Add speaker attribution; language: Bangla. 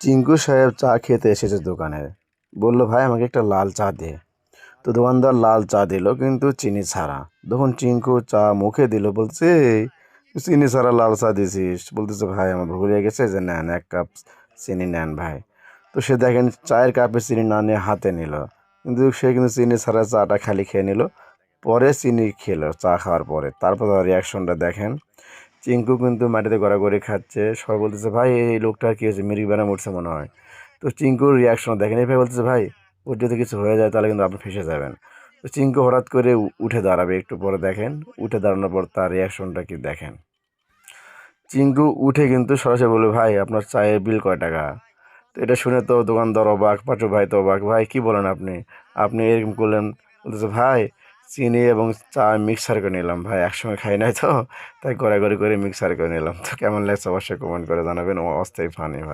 Speaker 1: চিঙ্কু সাহেব চা খেতে এসেছে দোকানে। বলল, ভাই আমাকে একটা লাল চা দে। তো দোকানদার লাল চা দিল, কিন্তু চিনি ছাড়া। তখন চিঙ্কু চা মুখে দিল, বলছে, "এই, তুই চিনি ছাড়া লাল চা দিছিস?" বলতেছে, ভাই আমার ভুল হয়ে গেছে, যে নেন 1 কাপ চিনি নেন ভাই। তো সে দেখেন চায়ের কাপে চিনি না নিয়ে হাতে নিল, কিন্তু সে কিন্তু চিনি ছাড়া চাটা খালি খেয়ে নিল। পরে চিনি খেলো চা খাওয়ার পরে, তারপর তার রিয়াকশনটা দেখেন। চিঙ্কু কিন্তু মাটিতে গড়াগড়ি খাচ্ছে, সবাই বলতেছে, ভাই এই লোকটার কি হয়েছে, মিরিক ব্যানাম উঠছে মনে হয়। তো চিঙ্কুর রিয়াকশন দেখেন, এই ভাই বলতেছে, ভাই ওর যদি কিছু হয়ে যায় তাহলে কিন্তু আপনি ফেঁসে যাবেন। তো চিঙ্কু হঠাৎ করে উঠে দাঁড়াবে, একটু পরে দেখেন উঠে দাঁড়ানোর পর তার রিয়াকশনটা কি দেখেন। চিঙ্কু উঠে কিন্তু সরাসরি বলবে, ভাই আপনার চায়ের বিল কয় টাকা? তো এটা শুনে তো দোকানদার অবাক, পাঁচু ভাই তো অবাক, ভাই কি বলেন আপনি, আপনি এরকম করলেন? বলতেছে, ভাই চিনি এবং চা মিক্সার করে নিলাম ভাই, একসঙ্গে খাই নাই তো, তাই গড়াগড়ি করে মিক্সার করে নিলাম। তো কেমন লাগছে অবশ্যই কমেন্ট করে জানাবেন, ও অস্থায়ী ফানি ভাই।